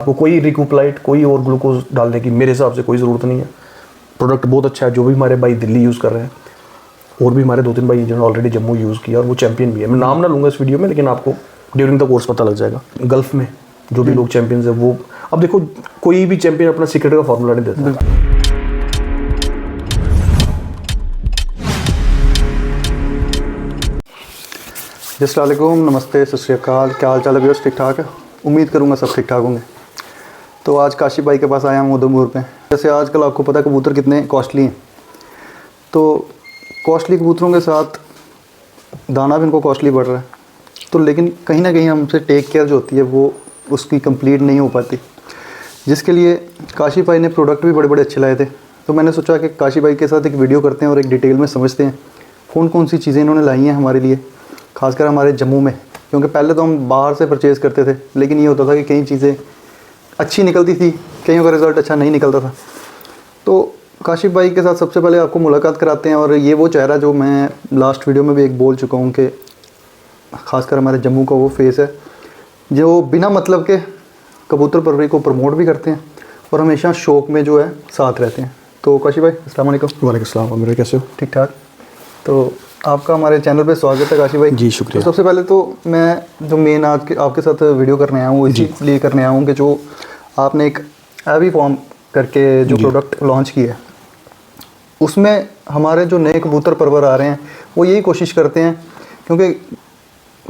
आपको कोई रिकूपलाइट, कोई और ग्लूकोज डालने की मेरे हिसाब से कोई ज़रूरत नहीं है। प्रोडक्ट बहुत अच्छा है, जो भी हमारे भाई दिल्ली यूज़ कर रहे हैं, और भी हमारे 2-3 भाई जिन्होंने ऑलरेडी जम्मू यूज़ किया और वो चैंपियन भी है। मैं नाम ना लूँगा इस वीडियो में, लेकिन आपको ड्यूरिंग द कोर्स पता लग जाएगा। गल्फ़ में जो भी लोग चैंपियंस है वो, अब देखो कोई भी चैंपियन अपना सीक्रेट का फॉर्मूला नहीं देता। अस्सलामुअलैकुम, नमस्ते, सत श्री अकाल। क्या हाल चाल है व्यूअर्स? ठीक ठाक है, उम्मीद करूँगा सब ठीक ठाक होंगे। तो आज काशिफ भाई के पास आया हूँ उधमपुर पे। जैसे आजकल आपको पता है कबूतर कितने कॉस्टली हैं, तो कॉस्टली कबूतरों के साथ दाना भी इनको कॉस्टली पड़ रहा है। तो लेकिन कहीं ना कहीं हमसे टेक केयर जो होती है वो उसकी कंप्लीट नहीं हो पाती, जिसके लिए काशिफ भाई ने प्रोडक्ट भी बड़े बड़े अच्छे लाए थे। तो मैंने सोचा कि काशिफ भाई के साथ एक वीडियो करते हैं और एक डिटेल में समझते हैं कौन कौन सी चीज़ें इन्होंने लाई हैं हमारे लिए, खासकर हमारे जम्मू में। क्योंकि पहले तो हम बाहर से परचेज़ करते थे, लेकिन ये होता था कि कई चीज़ें अच्छी निकलती थी, कईयों का रिज़ल्ट अच्छा नहीं निकलता था। तो काशिफ भाई के साथ सबसे पहले आपको मुलाकात कराते हैं। और ये वो चेहरा जो मैं लास्ट वीडियो में भी एक बोल चुका हूँ कि खासकर हमारे जम्मू का वो फेस है जो बिना मतलब के कबूतर परवरी को प्रमोट भी करते हैं और हमेशा शौक़ में जो है साथ रहते हैं। तो काशिफ भाई अस्सलाम वालेकुम। वालेकुम अस्सलाम, मेरे कैसे हो? ठीक ठाक। तो आपका हमारे चैनल पे स्वागत है काशिफ भाई। जी शुक्रिया। तो सबसे पहले तो मैं जो मेन आज के आपके साथ वीडियो करने आया हूँ वो इसलिए करने आया हूँ कि जो आपने एक एवी फॉर्म करके जो प्रोडक्ट लॉन्च किया है, उसमें हमारे जो नए कबूतर परवर आ रहे हैं वो यही कोशिश करते हैं। क्योंकि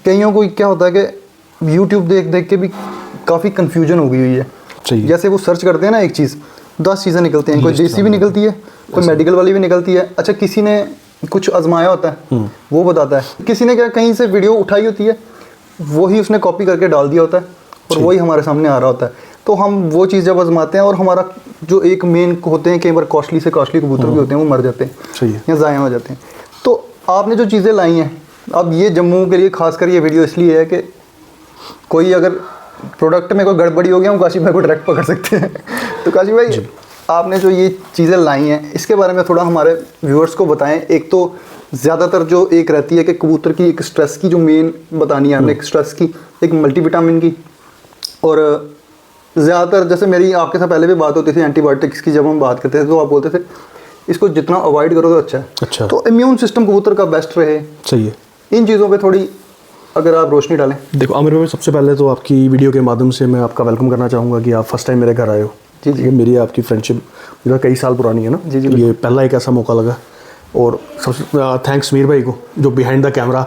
कईयों को क्या होता है कि यूट्यूब देख देख के भी काफ़ी कन्फ्यूजन हो गई हुई है। सही। जैसे वो सर्च करते हैं ना एक चीज़, 10 चीज़ें निकलती हैं, कोई देसी भी निकलती है, कोई मेडिकल वाली भी निकलती है। अच्छा, किसी ने कुछ आजमाया होता है वो बताता है, किसी ने क्या कहीं से वीडियो उठाई होती है वही उसने कॉपी करके डाल दिया होता है और वही हमारे सामने आ रहा होता है। तो हम वो चीज़ जब आजमाते हैं और हमारा जो एक मेन होते हैं, कई बार कॉस्टली से कॉस्टली कबूतर भी होते हैं वो मर जाते हैं। सही है। या ज़ाया हो जाते हैं। तो आपने जो चीज़ें लाई हैं, अब ये जम्मू के लिए खासकर ये वीडियो इसलिए है कि कोई अगर प्रोडक्ट में कोई गड़बड़ी हो गया हम काशिफ भाई को डायरेक्ट पकड़ सकते हैं। तो काशिफ भाई, आपने जो ये चीज़ें लाई हैं इसके बारे में थोड़ा हमारे व्यूअर्स को बताएं। एक तो ज़्यादातर जो एक रहती है कि कबूतर की एक स्ट्रेस की जो मेन बतानी है हमने, एक स्ट्रेस की, एक मल्टीविटामिन की, और ज़्यादातर जैसे मेरी आपके साथ पहले भी बात होती थी एंटीबायोटिक्स की, जब हम बात करते थे तो आप बोलते थे इसको जितना अवॉइड करो तो अच्छा है। अच्छा। तो इम्यून सिस्टम कबूतर का बेस्ट रहे। सही है। इन चीज़ों पे थोड़ी अगर आप रोशनी डालें। देखो आमिर भाई, सबसे पहले तो आपकी वीडियो के माध्यम से मैं आपका वेलकम करना चाहूँगा कि आप फर्स्ट टाइम मेरे घर आए हो। जी जी। मेरी आपकी फ्रेंडशिप मेरा कई साल पुरानी है ना। जी जी। ये पहला एक ऐसा मौका लगा, और सबसे थैंक्स मीर भाई को जो बिहाइंड द कैमरा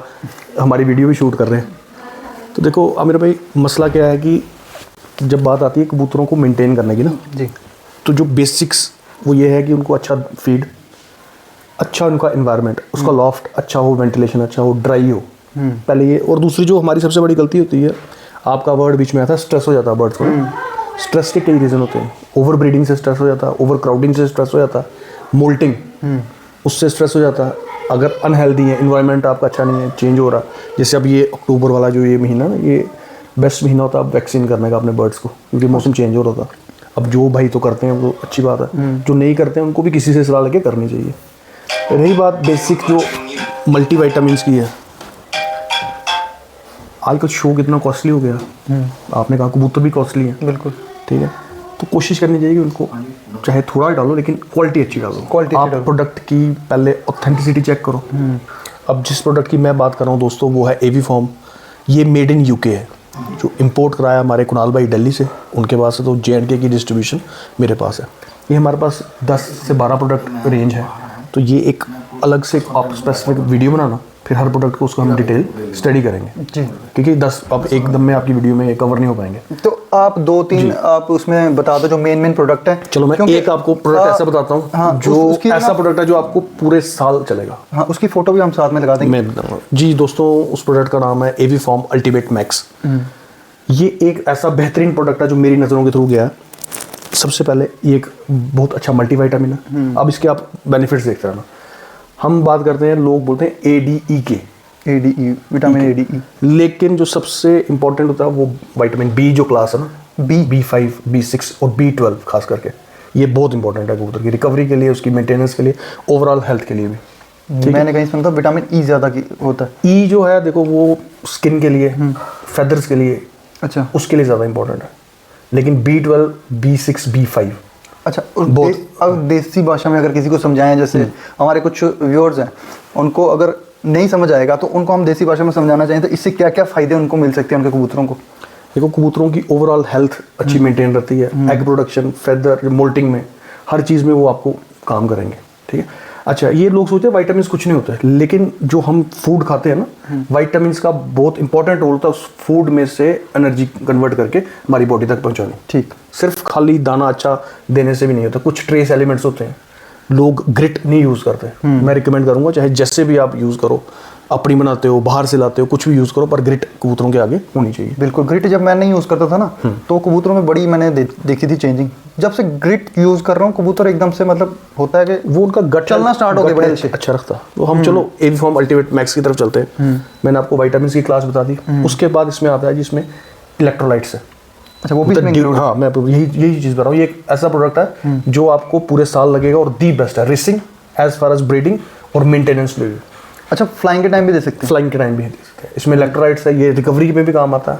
हमारी वीडियो भी शूट कर रहे हैं। तो देखो आमिर भाई, मसला क्या है कि जब बात आती है कबूतरों को मेंटेन करने की ना जी, तो जो बेसिक्स वो ये है कि उनको अच्छा फीड, अच्छा उनका एनवायरनमेंट, उसका लॉफ्ट अच्छा हो, वेंटिलेशन अच्छा हो, ड्राई हो पहले ये। और दूसरी जो हमारी सबसे बड़ी गलती होती है, आपका वर्ड बीच में आता है स्ट्रेस हो जाता है बर्ड्स को। स्ट्रेस के कई रीज़न होते हैं। ओवर ब्रीडिंग से स्ट्रेस हो जाता है, ओवर क्राउडिंग से स्ट्रेस हो जाता है, मोल्टिंग उससे स्ट्रेस हो जाता है। अगर अनहेल्दी है, इन्वायरमेंट आपका अच्छा नहीं है, चेंज हो रहा, जैसे अब ये अक्टूबर वाला जो ये महीना ना, ये बेस्ट महीना होता है वैक्सीन करने का अपने बर्ड्स को, क्योंकि मौसम चेंज हो रहा था। अब जो भाई तो करते हैं वो अच्छी बात है, जो नहीं करते हैं उनको भी किसी से सलाह लेके करनी चाहिए। रही बात बेसिक जो मल्टीविटामिन्स की है, आजकल शो कितना कॉस्टली हो गया। आपने कहा कबूतर भी कॉस्टली है, बिल्कुल ठीक है। तो कोशिश करनी चाहिए कि उनको चाहे थोड़ा डालो लेकिन क्वालिटी अच्छी डालो। क्वालिटी आप प्रोडक्ट की पहले ऑथेंटिसिटी चेक करो। अब जिस प्रोडक्ट की मैं बात कर रहा हूँ दोस्तों, वो है एवी फॉर्म। ये मेड इन यूके है, जो इंपोर्ट कराया हमारे कुणाल भाई दिल्ली से, उनके पास है। तो J&K की डिस्ट्रीब्यूशन मेरे पास है। ये हमारे पास 10 से 12 प्रोडक्ट रेंज है। तो ये एक अलग से आप स्पेसिफिक वीडियो बनाना, फिर हर प्रोडक्ट को उसको हम डिटेल स्टडी करेंगे जी, क्योंकि 10 अब एकदम में आपकी वीडियो में कवर नहीं हो पाएंगे। तो आप 2-3 आप उसमें बता दो जो मेन प्रोडक्ट है। चलो मैं एक आपको प्रोडक्ट ऐसा बताता हूँ। हाँ, जो ऐसा प्रोडक्ट है जो आपको पूरे साल चलेगा। हाँ, उसकी फोटो भी हम साथ में लगा देंगे। मैं बताऊँगा जी दोस्तों, उस प्रोडक्ट का नाम है एवी फॉर्म अल्टीमेट मैक्स। ये एक ऐसा बेहतरीन प्रोडक्ट है जो मेरी नज़रों के थ्रू गया। सबसे पहले ये एक बहुत अच्छा मल्टीविटामिन है। अब इसके आप बेनिफिट्स देखते रहना। हम बात करते हैं, लोग बोलते हैं ADE के, ADE विटामिन ADE, लेकिन जो सबसे इंपॉर्टेंट होता है वो विटामिन B जो क्लास है ना, B5, B6 और B12 खास करके, ये बहुत इंपॉर्टेंट है कबूतर की रिकवरी के लिए, उसकी मेंटेनेंस के लिए, ओवरऑल हेल्थ के लिए भी। मैंने कहीं सुना था विटामिन E ज़्यादा की होता है। E जो है देखो वो स्किन के लिए, फेदर्स के लिए, अच्छा, उसके लिए ज़्यादा इंपॉर्टेंट है। लेकिन B12, B6, B5 अच्छा, अब देसी भाषा में अगर किसी को समझाएं, जैसे हमारे कुछ व्यूअर्स हैं, उनको अगर नहीं समझ आएगा तो उनको हम देसी भाषा में समझाना चाहें तो इससे क्या क्या फ़ायदे उनको मिल सकते हैं उनके कबूतरों को? देखो, कबूतरों की ओवरऑल हेल्थ अच्छी मेंटेन रहती है, एग प्रोडक्शन, फेदर, मोल्टिंग में, हर चीज़ में वो आपको काम करेंगे, ठीक है। अच्छा, ये लोग सोचते हैं वाइटामिन कुछ नहीं होता है, लेकिन जो हम फूड खाते हैं ना, वाइटामिन का बहुत इंपॉर्टेंट रोल होता है उस फूड में से एनर्जी कन्वर्ट करके हमारी बॉडी तक पहुंचाने। ठीक, सिर्फ खाली दाना अच्छा देने से भी नहीं होता, कुछ ट्रेस एलिमेंट्स होते हैं। लोग ग्रिट नहीं यूज़ करते, मैं रिकमेंड करूंगा चाहे जैसे भी आप यूज़ करो, अपनी बनाते हो, बाहर से लाते हो, कुछ भी यूज़ करो, पर ग्रिट कबूतरों के आगे होनी चाहिए। बिल्कुल। ग्रिट जब मैं नहीं यूज़ करता था ना, तो कबूतरों में बड़ी मैंने देखी थी चेंजिंग। जब से ग्रिट यूज़ कर रहा हूँ, कबूतर एकदम से मतलब होता है कि वो उनका गट चलना स्टार्ट हो गया, बड़े अच्छे अच्छा रखता है। तो हम चलो एवी फॉर्म अल्टीमेट मैक्स की तरफ चलते हैं। मैंने आपको विटामिन की क्लास बता दी, उसके बाद इसमें आता है जिसमें इलेक्ट्रोलाइट्स है। अच्छा, वो भी इसमें include है? हाँ, मैं यही चीज़ बता रहा हूँ। ये एक ऐसा प्रोडक्ट है जो आपको पूरे साल लगेगा और दी बेस्ट है racing as far as breeding और मेंटेनेंस में भी। अच्छा, फ्लाइंग के टाइम भी दे सकते हैं? फ्लाइंग के टाइम भी दे सकते हैं। इसमें इलेक्ट्रोलाइट्स है, ये रिकवरी में भी काम आता है,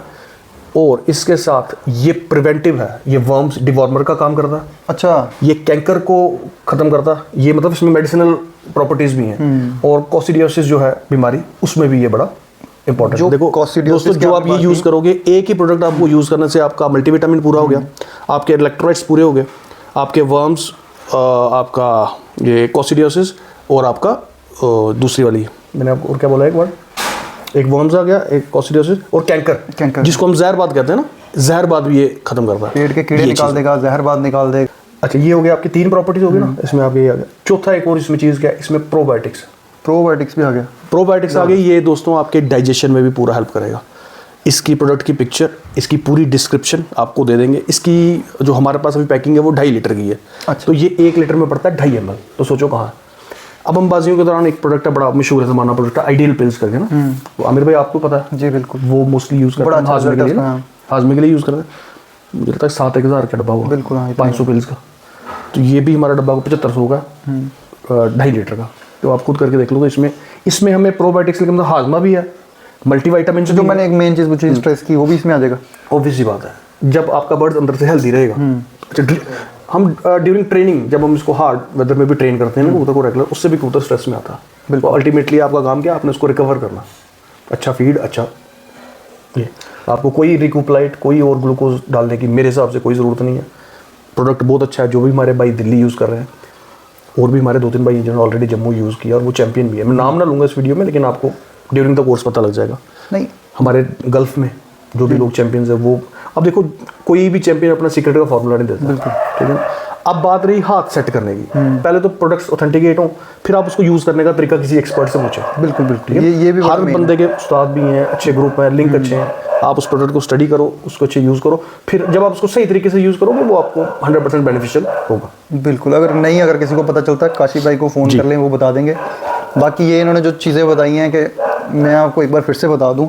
और इसके साथ ये प्रिवेंटिव है, ये वर्म्स डिवॉर्मर का काम करता है। अच्छा, ये कैंकर को खत्म करता है, ये मतलब इसमें मेडिसिनल प्रॉपर्टीज भी हैं, और कोसिडियोसिस जो है बीमारी, उसमें भी ये बड़ा इंपॉर्टेंट है। देखो दोस्तों, जो आप ये यूज़ करोगे, एक ही प्रोडक्ट आपको यूज़ करने से आपका मल्टीविटामिन पूरा हो गया, आपके इलेक्ट्रोलाइट्स पूरे हो गए, आपके वर्म्स, आपका ये कोसिडियोसिस, और आपका दूसरी वाली मैंने आपको और क्या बोला, एक वर्ड, एक वर्म्स आ गया, एक कोसिडियोसिस और कैंकर, जिसको हम जहरबाद कहते हैं ना, जहरबाद भी ये खत्म करता है, पेट के कीड़े निकाल देगा, जहरबाद निकाल देगा। अच्छा, ये हो गया आपकी 3 प्रॉपर्टीज हो गई ना, इसमें आपके ये आ गया। चौथा एक और इसमें चीज़ क्या है, इसमें प्रोबायोटिक्स भी आ गया। प्रोबायोटिक्स आ गई। ये दोस्तों आपके डाइजेशन में भी पूरा हेल्प करेगा। इसकी प्रोडक्ट की पिक्चर, इसकी पूरी डिस्क्रिप्शन आपको दे देंगे। इसकी जो हमारे पास अभी पैकिंग है वो 2.5 लीटर की है। अच्छा। तो ये 1 लीटर में पड़ता है 2.5 ml। तो सोचो कहाँ है। अब हम बाजियों के दौरान एक प्रोडक्ट है, बड़ा मशहूर है, जमाना प्रोडक्ट है, आइडियल पिल्स करके ना, वो आमिर भाई आपको पता है? जी बिल्कुल। वो मोस्टली यूज़ करते हैं हाजमे के लिए ना, हाजमे के लिए यूज़ करते हैं। मुझे लगता है 7,000 का डब्बा हुआ, बिल्कुल 500 पिल्स का। तो ये भी हमारा डब्बा को 7500 का, 2.5 लीटर का। तो आप खुद करके देख लो। तो इसमें हमें प्रोबायोटिक्स मतलब हाजमा भी है, मल्टीविटामिन जो मैंने एक मेन चीज़ पूछी स्ट्रेस की, वो भी इसमें आ जाएगा। ऑब्वियस सी बात है, जब आपका बर्ड अंदर से हेल्दी रहेगा। हम ड्यूरिंग ट्रेनिंग जब हम इसको हार्ड वेदर में भी ट्रेन करते हैं ना कबूतर को रेगुलर, उससे भी कबूतर स्ट्रेस में आता है। बिल्कुल। अल्टीमेटली आपका काम क्या, आपने उसको रिकवर करना, अच्छा फीड, अच्छा ये। आपको कोई रिकूपलाइट, कोई और ग्लूकोज डालने की मेरे हिसाब से कोई ज़रूरत नहीं है। प्रोडक्ट बहुत अच्छा है, जो भी हमारे भाई दिल्ली यूज़ कर रहे हैं, और भी हमारे 2-3 भाई जिन्होंने ऑलरेडी जम्मू यूज़ किया, और वो चैंपियन भी है। मैं नाम ना लूँगा इस वीडियो में, लेकिन आपको ड्यूरिंग द कोर्स पता लग जाएगा। नहीं, हमारे गल्फ में जो भी लोग चैंपियंस है, वो अब देखो कोई भी चैंपियन अपना सीक्रेट का फॉर्मूला नहीं देता, ठीक है। अब बात रही हाथ सेट करने की, पहले तो प्रोडक्ट्स ऑथेंटिकेट हो, फिर आप उसको यूज़ करने का तरीका किसी एक्सपर्ट से पूछो। बिल्कुल बिल्कुल, ये भी हर बंदे के उस्ताद भी हैं, अच्छे ग्रुप हैं, लिंक अच्छे हैं। आप उस प्रोडक्ट को स्टडी करो, उसको अच्छे यूज़ करो, फिर जब आप उसको सही तरीके से यूज़ करोगे, वो आपको 100% बेनिफिशियल होगा। बिल्कुल। अगर किसी को पता चलता है, काशी भाई को फ़ोन कर लें, वो बता देंगे। बाकी ये इन्होंने जो चीज़ें बताई हैं, कि मैं आपको एक बार फिर से बता दूं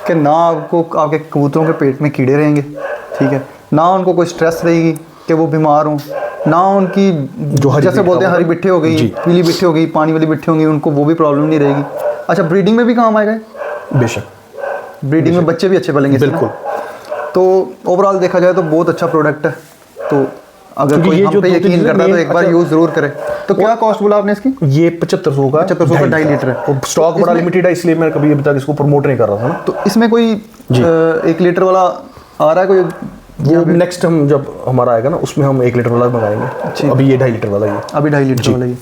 कि ना आपको आपके कबूतरों के पेट में कीड़े रहेंगे, ठीक है, ना उनको कोई स्ट्रेस रहेगी कि वो बीमार हों, ना उनकी जो जैसे बोलते हैं हरी बिट्ठी हो गई, पीली बिट्ठी हो गई, पानी वाली बिट्ठी होंगी, उनको वो भी प्रॉब्लम नहीं रहेगी। अच्छा, ब्रीडिंग में भी काम आएगा? बेशक, ब्रीडिंग में बच्चे भी अच्छे पलेंगे। बिल्कुल। तो ओवरऑल देखा जाए तो बहुत अच्छा प्रोडक्ट है। तो अगर कोई हम पे यकीन करता है तो एक बार यूज़ ज़रूर करें। तो क्या कॉस्ट बोला आपने इसकी? ये 7500 का 2.5 लीटर है। और स्टॉक बड़ा लिमिटेड है, इसलिए मैं कभी अभी तक इसको प्रमोट नहीं कर रहा था ना। तो इसमें कोई 1 लीटर वाला आ रहा है कोई? वो नेक्स्ट हम जब हमारा आएगा ना, उसमें हम 1 लीटर वाला मंगाएंगे। अभी ये 2.5 लीटर वाला ही है। अभी 2.5 लीटर वाला ही।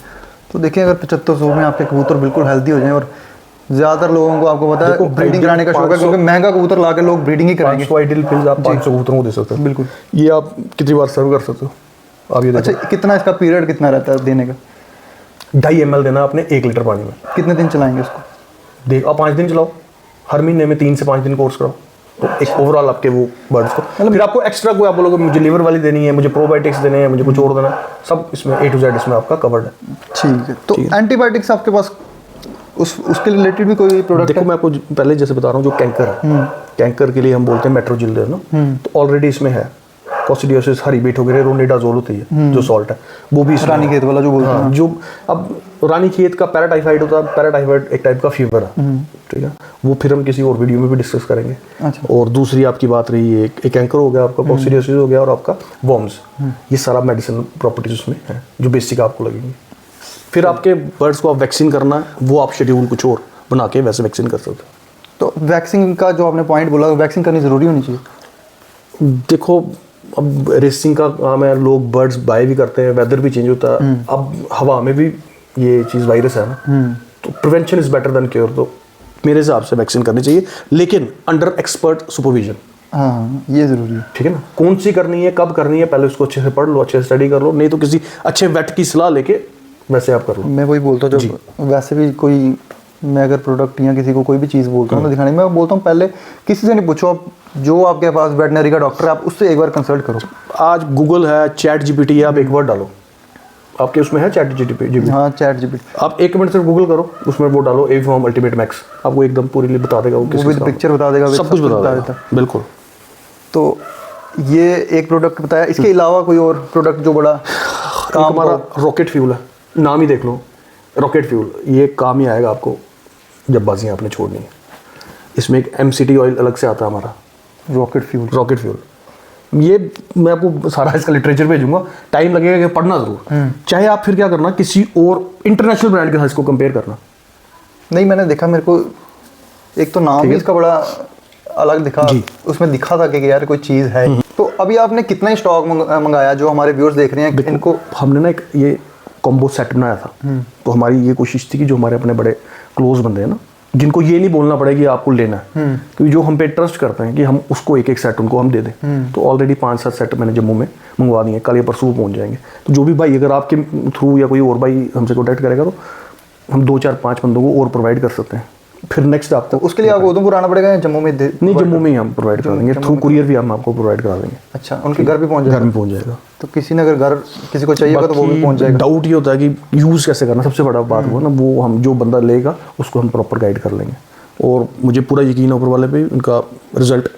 तो देखिए, अगर 7500 में आपके कबूतर बिल्कुल हेल्दी हो जाएं, और ज़्यादातर लोगों को आपको पता है ब्रीडिंग कराने का शौक है, क्योंकि महंगा कबूतर ला के लोग ब्रीडिंग ही कराएंगे। 500 आइडियल पिल्स आप 500 कबूतरों को दे सकते हो। बिल्कुल। ये आप कितनी बार सर्व कर सकते हो आप ये देखो। अच्छा, कितना इसका पीरियड कितना रहता है देने का? 2.5 ml देना आपने 1 लीटर पानी में। कितने दिन चलाएंगे उसको? देख, आप 5 दिन चलाओ, हर महीने में 3 से 5 दिन कोर्स कराओ, तो एक ओवरऑल आपके वो बर्ड्स को, फिर आपको एक्स्ट्रा कोई आप बोलोगे मुझे लीवर वाली देनी है, मुझे प्रोबायोटिक्स देने हैं, मुझे कुछ और देना है, सब इसमें A to Z इसमें आपका कवर्ड है। ठीक है। तो एंटीबायोटिक्स आपके पास उसके रिलेटेड भी कोई प्रोडक्ट? देखो, मैं आपको पहले जैसे बता रहा हूँ, जो कैंकर है, कैंकर के लिए हम बोलते हैं मेट्रोजिल ना, तो ऑलरेडी इसमें है। कोसिडियोसिस, हरी बीट हो गई, रोनिडाजोल होती है जो सॉल्ट है, वो भी रानीखेत वाला जो बोलते हैं। जो अब रानीखेत का पैराटाइफाइड होता है, पैराटाइफाइड एक टाइप का फीवर है, ठीक है, वो फिर हम किसी और वीडियो में भी डिस्कस करेंगे। अच्छा। और दूसरी आपकी बात रही है एक एंकर हो गया आपका, कॉक्सीडियोसिस हो गया, और आपका वॉर्म्स, ये सारा मेडिसिन प्रॉपर्टीज उसमें है जो बेसिक आपको लगेंगी। फिर आपके बर्ड्स को आप वैक्सीन करना है, वो आप शेड्यूल कुछ और बना के वैसे वैक्सीन कर सकते हो। तो वैक्सीन का जो आपने पॉइंट बोला, वैक्सीन करनी ज़रूरी होनी चाहिए। देखो अब रेसिंग का काम है, लोग बर्ड्स बाय भी करते हैं, वेदर भी चेंज होता है, अब हवा में भी ये चीज़ वायरस है ना, तो prevention is better than cure. तो मेरे हिसाब से वैक्सीन करनी चाहिए, लेकिन अंडर एक्सपर्ट सुपरविजन। हाँ, ये ज़रूरी है। ठीक है ना, कौन सी करनी है, कब करनी है, पहले उसको अच्छे से पढ़ लो, अच्छे से स्टडी कर लो, नहीं तो किसी अच्छे वेट की सलाह लेके वैसे आप कर लो। मैं वही बोलता हूँ, जब वैसे भी कोई मैं अगर प्रोडक्ट या किसी को कोई भी चीज़ बोलता हूँ ना दिखाने, मैं बोलता हूँ पहले किसी से नहीं पूछो, आप जो आपके पास वेटनरी का डॉक्टर है आप उससे एक बार कंसल्ट करो। आज गूगल है, चैट जीपीटी है, आप एक वर्ड डालो, आपके उसमें है चैट जीपीटी, हाँ चैट जीपीटी, आप 1 मिनट सिर्फ गूगल करो, उसमें वो डालो एविफॉर्म अल्टीमेट मैक्स, आपको एकदम पूरी बता देगा, वो किस पिक्चर बता देगा, सब कुछ बता देगा, बिल्कुल। तो ये एक प्रोडक्ट बताया, इसके अलावा कोई और प्रोडक्ट जो बड़ा काम, हमारा रॉकेट फ्यूल है, नाम ही देख लो, रॉकेट फ्यूल, ये काम ही आएगा आपको जब बाजियाँ आपने छोड़नी है। इसमें एक MCT ऑयल अलग से आता है हमारा, रॉकेट फ्यूल, ये मैं आपको सारा इसका लिटरेचर भेजूंगा, टाइम लगेगा कि पढ़ना जरूर, चाहे आप फिर क्या करना, किसी और इंटरनेशनल ब्रांड के साथ इसको कंपेयर करना। नहीं, मैंने देखा, मेरे को एक तो नाम ही इसका बड़ा अलग दिखा, उसमें दिखा था कि यार कोई चीज़ है। तो अभी आपने कितना ही स्टॉक मंगाया, जो हमारे व्यूअर्स देख रहे हैं इनको? हमने ना एक ये कॉम्बो सेट बनाया था, तो हमारी ये कोशिश थी कि जो हमारे अपने बड़े क्लोज बंदे हैं ना, जिनको ये नहीं बोलना पड़े कि आपको लेना है, क्योंकि जो हम पे ट्रस्ट करते हैं कि हम उसको एक सेट उनको हम दे दें, तो ऑलरेडी 5-7 सेट मैंने जम्मू में मंगवा दिए, कल या परसों पहुंच जाएंगे। तो जो भी भाई अगर आपके थ्रू या कोई और भाई हमसे कॉन्टैक्ट करेगा, तो हम 2-4-5 बंदों को और प्रोवाइड कर सकते हैं। फिर नेक्स्ट आपको उसके लिए आपको उधमपुर आना पड़ेगा या जम्मू में? नहीं, जम्मू में ही हम प्रोवाइड करा देंगे, थ्रू कुरियर भी हम आपको प्रोवाइड करा देंगे। अच्छा, उनके घर भी पहुंच जाएगा? घर में पहुंच जाएगा। तो किसी ने अगर घर किसी को चाहिए होगा तो वो भी पहुंच जाएगा। डाउट ये होता है कि यूज़ कैसे करना, सबसे बड़ा बात वो ना, वो हम जो बंदा लेगा उसको हम प्रॉपर गाइड कर लेंगे, और मुझे पूरा यकीन है ऊपर वाले पे, उनका रिजल्ट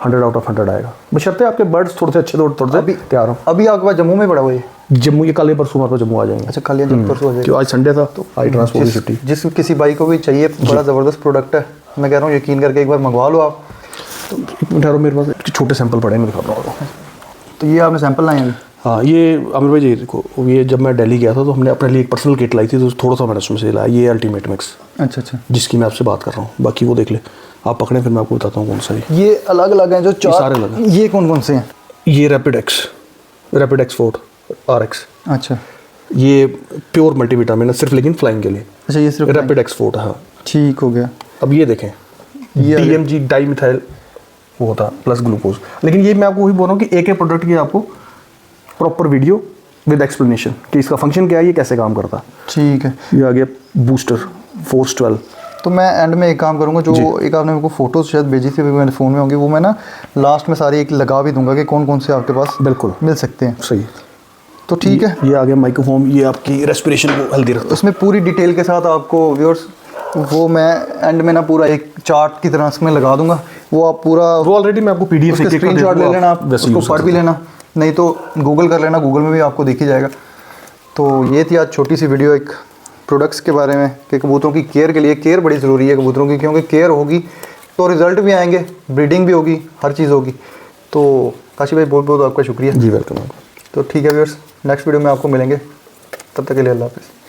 100 आउट ऑफ 100 आएगा, बशर्ते आपके बर्ड्स थोड़े से अच्छे थोड़े से तैयार हो। अभी आपके पास जम्मू में पड़ा हुआ है? जम्मू, ये कल या परसों हमारे पास जम्मू आ जाएंगे। अच्छा, कल या परसों आ जाएगा, जो आज संडे था तो आई ट्रांसपोर्ट की छुट्टी। जिस किसी बाइक को भी चाहिए, बड़ा ज़बरदस्त प्रोडक्ट है, मैं कह रहा हूँ यकीन करके एक बार मंगवा लो आप। तो एक मिनट ठहरो, मेरे पास छोटे सैंपल पड़े हैं, मैं दिखाता हूँ। तो ये आपने सैंपल लाए हैं? हाँ, ये आमिर भाई जी देखो, ये जब मैं दिल्ली गया था तो हमने अपने लिए एक पर्सनल किट लाई थी, तो थोड़ा सा मैंने उसमें से लाया, ये अल्टीमेट मैक्स। अच्छा, जिसकी मैं आपसे बात कर रहा हूँ, बाकी वो देख ले आप, पकड़े फिर मैं आपको बताता हूँ कौन सा है। ये अलग अलग हैं जो चार, सारे अलग हैं। ये कौन कौन से हैं? ये रैपिड एक्स फोर्ट RX। अच्छा, ये प्योर मल्टीविटामिन है सिर्फ, लेकिन फ्लाइंग के लिए। अच्छा, ये सिर्फ रैपिड एक्स फोर्ट, हाँ ठीक हो गया। अब ये देखें, ये DMG डाईमिथाइल वो होता प्लस ग्लूकोज, लेकिन ये मैं आपको वही बोल रहा हूँ कि एक प्रोडक्ट की आपको प्रॉपर वीडियो विद एक्सप्लेनेशन कि इसका फंक्शन क्या है, ये कैसे काम करता है। ठीक है, ये आ गया बूस्टर फोर्स 12। तो मैं एंड में एक काम करूँगा, जो एक आपने मेरे को फोटोज शायद भेजी थी मेरे फ़ोन में होंगी, वो मैं ना लास्ट में सारी एक लगा भी दूंगा कि कौन कौन से आपके पास बिल्कुल मिल सकते हैं। सही। तो ठीक है, ये आ गया माइक्रोफोम, ये आपकी रेस्पिरेशन को हेल्दी रखता है। उसमें पूरी डिटेल के साथ आपको व्यूअर्स, वो मैं एंड में ना पूरा एक चार्ट की तरह इसमें लगा दूंगा, वो आप पूरा वो ऑलरेडी मैं आपको PDF उसके स्क्रीनशॉट ले लेना, आप उसको पढ़ भी लेना, नहीं तो गूगल कर लेना, गूगल में भी आपको दिख ही जाएगा। तो ये थी आज छोटी सी वीडियो एक प्रोडक्ट्स के बारे में कि कबूतरों की केयर के लिए, केयर बड़ी ज़रूरी है कबूतरों की, क्योंकि केयर होगी तो रिज़ल्ट भी आएंगे, ब्रीडिंग भी होगी, हर चीज़ होगी। तो काशी भाई बहुत बहुत आपका शुक्रिया। जी वेलकम। तो ठीक है व्यूअर्स, नेक्स्ट वीडियो में आपको मिलेंगे, तब तक के लिए अल्लाह हाफ़िज़।